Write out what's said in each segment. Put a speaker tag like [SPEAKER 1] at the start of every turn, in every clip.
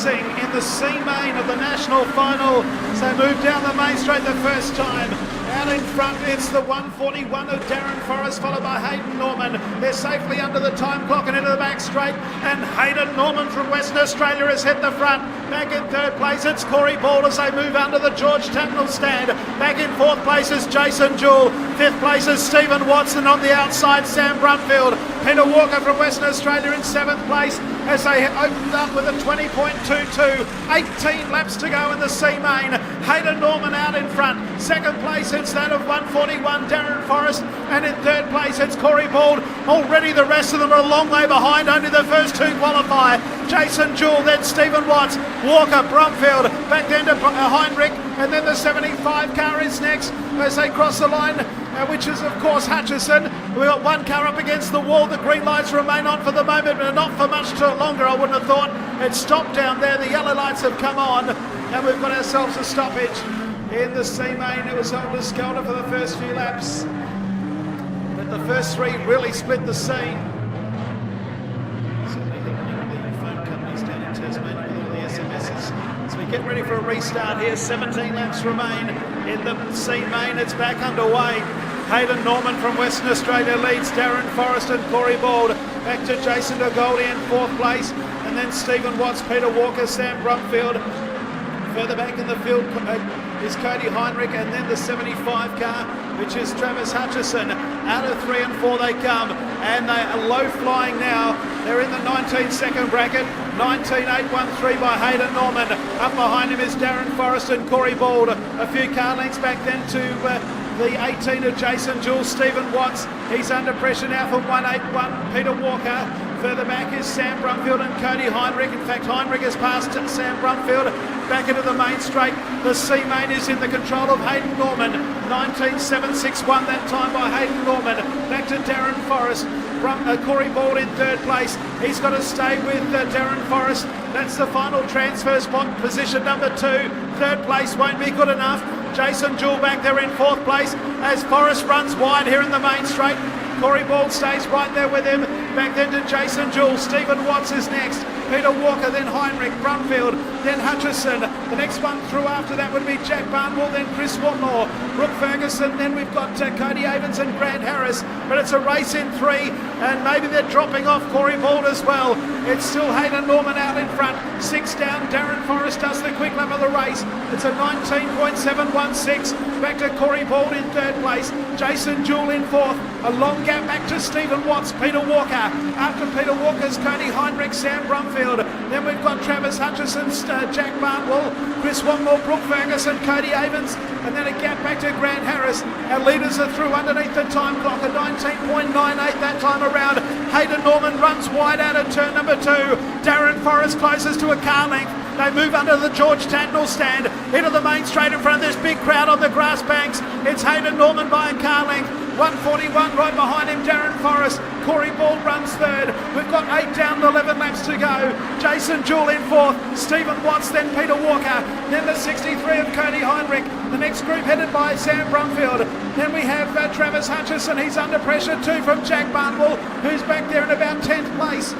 [SPEAKER 1] racing in the C main of the national final. So move down the main straight the first time. Out in front, it's the 141 of Darren Forrest, followed by Hayden Norman. They're safely under the time clock and into the back straight. And Hayden Norman from Western Australia has hit the front. Back in third place, it's Corey Ball as they move under the George Tatnall stand. Back in fourth place is Jason Jewell. Fifth place is Stephen Watson. On the outside, Sam Brumfield. Peter Walker from Western Australia in seventh place as they opened up with a 20.22. 18 laps to go in the C main. Hayden Norman out in front. Second place, it's that of 141, Darren Forrest. And in third place, it's Corey Bald. Already the rest of them are a long way behind. Only the first two qualify. Jason Jewell, then Stephen Watts, Walker, Brumfield, back then to Heinrich, and then the 75 car is next as they cross the line, which is of course Hutchison. We've got one car up against the wall. The green lights remain on for the moment, but not for much longer, I wouldn't have thought. It stopped down there. The yellow lights have come on, and we've got ourselves a stoppage in the C main. It was helter-skelter for the first few laps, but the first three really split the scene. As we get ready for a restart here, 17 laps remain in the C main. It's back underway. Hayden Norman from Western Australia leads Darren Forrest and Corey Bald. Back to Jason Dogoldi in fourth place, and then Stephen Watts, Peter Walker, Sam Brumfield. Further back in the field is Cody Heinrich, and then the 75 car, which is Travis Hutchison. Out of 3 and 4 they come, and they are low flying now. They're in the 19-second bracket. 19.813 by Hayden Norman. Up behind him is Darren Forrest and Corey Bald. A few car lengths back then to the 18 of Jason Jewell. Stephen Watts, he's under pressure now from 181. Peter Walker. Further back is Sam Brumfield and Cody Heinrich. In fact, Heinrich has passed Sam Brumfield. Back into the main straight. The C main is in the control of Hayden Norman. 19.761 that time by Hayden Norman. Back to Darren Forrest. Corey Bald in third place. He's got to stay with Darren Forrest. That's the final transfer spot, position number 2. Third place won't be good enough. Jason Jewell back there in fourth place as Forrest runs wide here in the main straight. Corey Bald stays right there with him. Back then to Jason Jewell. Stephen Watts is next. Peter Walker, then Heinrich, Brumfield, then Hutchison. The next one through after that would be Jack Barnwell, then Chris Watmore, Brooke Ferguson, then we've got Cody Evans and Grant Harris. But it's a race in 3, and maybe they're dropping off Corey Bald as well. It's still Hayden Norman out in front. 6 down, Darren Forrest does the quick lap of the race. It's a 19.716. Back to Corey Bald in third place. Jason Jewell in fourth. A long gap back to Stephen Watts, Peter Walker. After Peter Walker's Cody Heinrich, Sam Brumfield. Then we've got Travis Hutchison, Jack Barnwell, Chris Watmore, Brooke Ferguson, Cody Evans, and then a gap back to Grant Harris. Our leaders are through underneath the time clock, a 19.98 that time around. Hayden Norman runs wide out of turn number 2. Darren Forrest closest to a car length. They move under the George Tatnall stand into the main straight in front of this big crowd on the grass banks. It's Hayden Norman by a car length. 141 right behind him, Darren Forrest. Corey Bald runs third. We've got 8 down and 11 laps to go. Jason Jewell in fourth. Stephen Watts, then Peter Walker. Then the 63 of Cody Heinrich. The next group headed by Sam Brumfield. Then we have Travis Hutchison. He's under pressure too from Jack Barnwell, who's back there in about 10th place.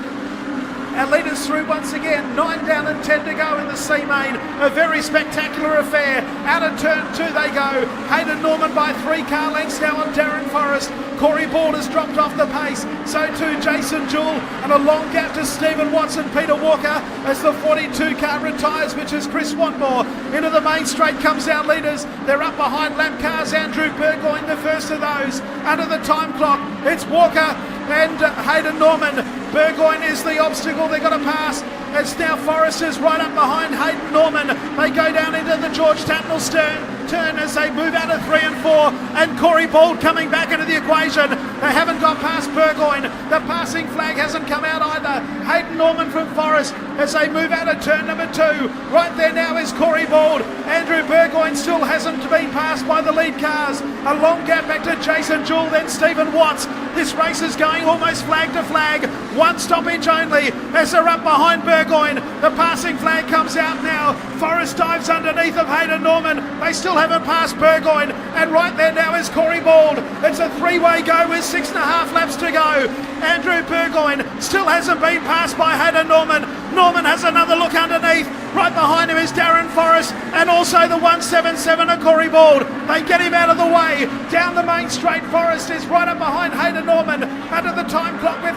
[SPEAKER 1] Our leaders through once again. 9 down and 10 to go in the C main. A very spectacular affair. Out of turn 2 they go. Hayden Norman by 3 car lengths now on Darren Forrest. Corey Bald has dropped off the pace. So too Jason Jewell, and a long gap to Stephen Watts and Peter Walker as the 42 car retires, which is Chris Watmore. Into the main straight comes our leaders. They're up behind lap cars. Andrew Burgoyne, the first of those. Under the time clock, it's Walker and Hayden Norman. Burgoyne is the obstacle they've got to pass. It's now Forrest is right up behind Hayden Norman. They go down into the George Tatnall turn as they move out of 3 and 4. And Corey Bald coming back into the equation. They haven't got past Burgoyne. The passing flag hasn't come out either. Hayden Norman from Forrest as they move out of turn number 2. Right there now is Corey Bald. Andrew Burgoyne still hasn't been passed by the lead cars. A long gap back to Jason Jewell, then Stephen Watts. This race is going almost flag to flag. One stoppage only as they're up behind Burgoyne. The passing flag comes out now. Forrest dives underneath of Hayden Norman. They still haven't passed Burgoyne, and right there now is Corey Bald. It's a three-way go with 6.5 laps to go. Andrew Burgoyne still hasn't been passed by Hayden Norman. Norman has another look underneath. Right behind him is Darren Forrest, and also the 177 of Corey Bald. They get him out of the way. Down the main straight, Forrest is right up behind Hayden Norman under the time clock with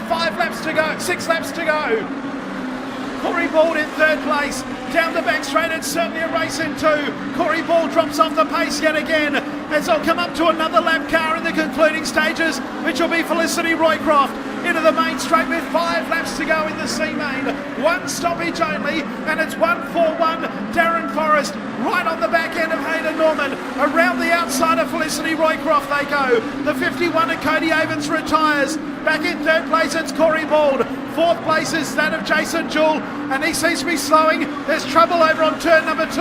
[SPEAKER 1] 6 laps to go. Corey Bald in third place. Down the back straight, it's certainly a race in two. Corey Bald drops off the pace yet again as they'll come up to another lap car in the concluding stages, which will be Felicity Roycroft into the main straight with 5 laps to go in the C main. One stoppage only, and it's 141. Darren Forrest right on the back end of Hayden Norman. Around the outside of Felicity Roycroft they go. The 51 of Cody Avens retires. Back in third place, it's Corey Bald. Fourth place is that of Jason Jewell, and he seems to be slowing. There's trouble over on turn number 2.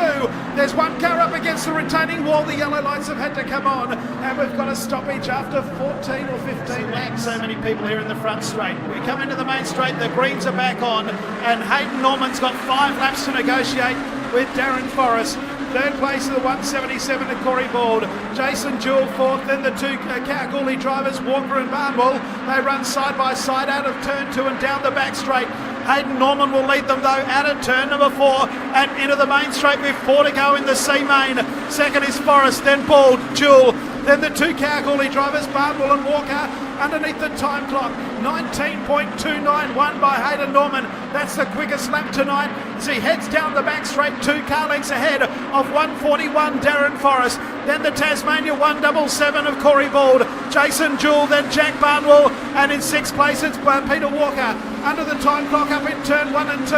[SPEAKER 1] There's one car up against the retaining wall. The yellow lights have had to come on, and we've got a stoppage after 14 or 15 laps. So many people here in the front straight. We come into the main straight, the greens are back on, and Hayden Norman's got 5 laps to negotiate with Darren Forrest. Third place of the 177 to Corey Bald. Jason Jewell fourth, then the two Kalgoorlie drivers, Walker and Barnwell. They run side by side out of turn 2 and down the back straight. Hayden Norman will lead them though out of turn number 4 and into the main straight with 4 to go in the C main. Second is Forrest, then Bald, Jewell. Then the two Kalgoorlie drivers, Barnwell and Walker, underneath the time clock. 19.291 by Hayden Norman. That's the quickest lap tonight as he heads down the back straight, 2 car lengths ahead of 141 Darren Forrest. Then the Tasmania 177 of Corey Bald, Jason Jewell, then Jack Barnwell, and in 6th place it's Peter Walker. Under the time clock up in turn 1 and 2,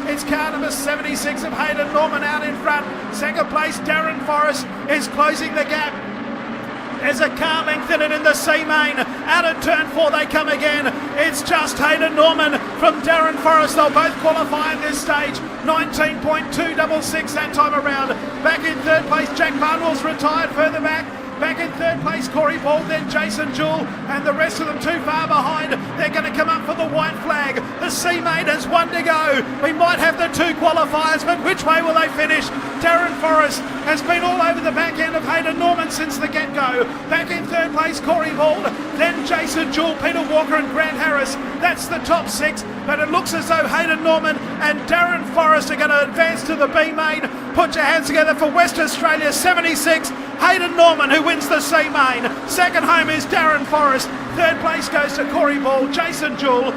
[SPEAKER 1] it's car number 76 of Hayden Norman out in front. Second place Darren Forrest is closing the gap. There's a car length in it in the C main. Out of turn 4 they come again. It's just Hayden Norman from Darren Forrest. They'll both qualify at this stage. 19.266 that time around. Back in third place, Jack Barnwell's retired further back. Back in third place, Corey Bald, then Jason Jewell, and the rest of them too far behind. They're going to come up for the white flag. The C main has 1 to go. We might have the 2 qualifiers, but which way will they finish? Darren Forrest has been all over the back end of Hayden Norman since the get-go. Back in third place, Corey Bald, then Jason Jewell, Peter Walker and Grant Harris. That's the top 6, but it looks as though Hayden Norman and Darren Forrest are going to advance to the B main. Put your hands together for West Australia 76. Hayden Norman, who wins the C main. Second home is Darren Forrest. Third place goes to Corey Bald, Jason Jewell.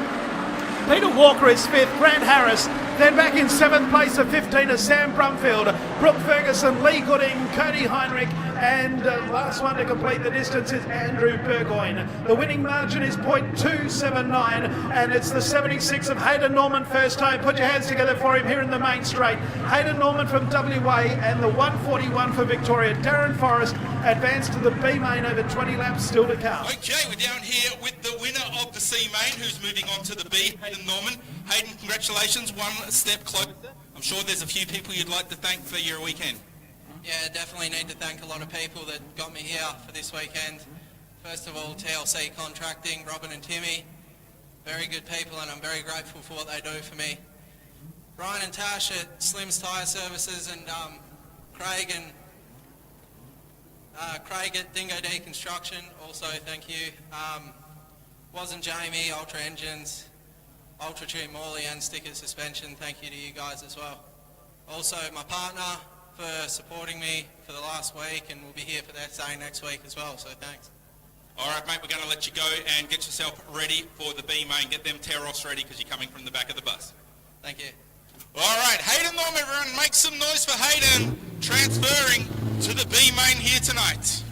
[SPEAKER 1] Peter Walker is 5th, Grant Harris. Then back in 7th place of 15 is Sam Brumfield, Brooke Ferguson, Lee Gooding, Cody Heinrich, and last one to complete the distance is Andrew Burgoyne. The winning margin is .279, and it's the 76 of Hayden Norman first home. Put your hands together for him here in the main straight. Hayden Norman from WA and the 141 for Victoria. Darren Forrest advanced to the B main over 20 laps still to come.
[SPEAKER 2] Okay, we're down here with the winner of the C main, who's moving on to the B, Hayden Norman. Hayden, congratulations, 1 step closer. I'm sure there's a few people you'd like to thank for your weekend.
[SPEAKER 3] Yeah, definitely need to thank a lot of people that got me here for this weekend. First of all, TLC Contracting, Robin and Timmy. Very good people, and I'm very grateful for what they do for me. Ryan and Tash at Slim's Tyre Services, and Craig at Dingo D Construction, also thank you. Wasn't Jamie, Ultra Engines, Ultra Tune Morley and Sticker Suspension, thank you to you guys as well. Also my partner for supporting me for the last week, and we'll be here for that day next week as well, so thanks.
[SPEAKER 2] All right, mate, we're going to let you go and get yourself ready for the B main. Get them tear-offs ready because you're coming from the back of the bus.
[SPEAKER 3] Thank you.
[SPEAKER 2] All right, Hayden Norman, everyone, make some noise for Hayden transferring to the B main here tonight.